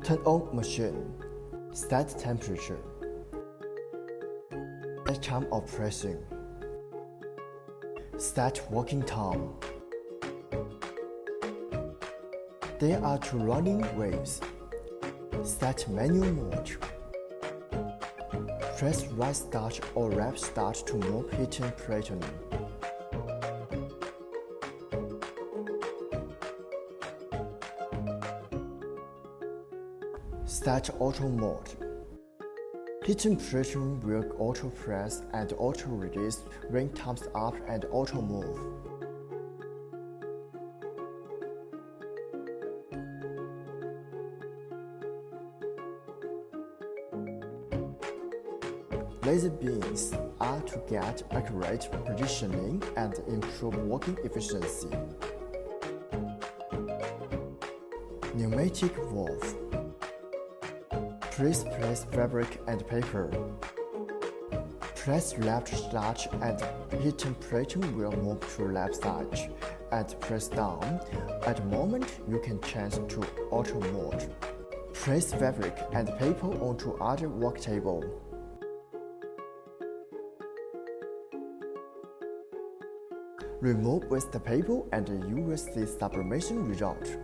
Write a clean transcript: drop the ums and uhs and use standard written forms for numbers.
Turn on machine. Set temperature. Set time of pressing. Set working time. There are 2 running waves. Set manual mode. Press right start or left start to move heating pattern. Set auto mode. Heating pressure will auto press and auto release when times up and auto move. Laser beams are to get accurate positioning and improve working efficiency. Pneumatic valve. Please place fabric and paper. Press left start and heating plate will move to left side, and press down. At the moment, you can change to auto mode. Place fabric and paper onto other worktable. Remove with the paper and you will see sublimation result.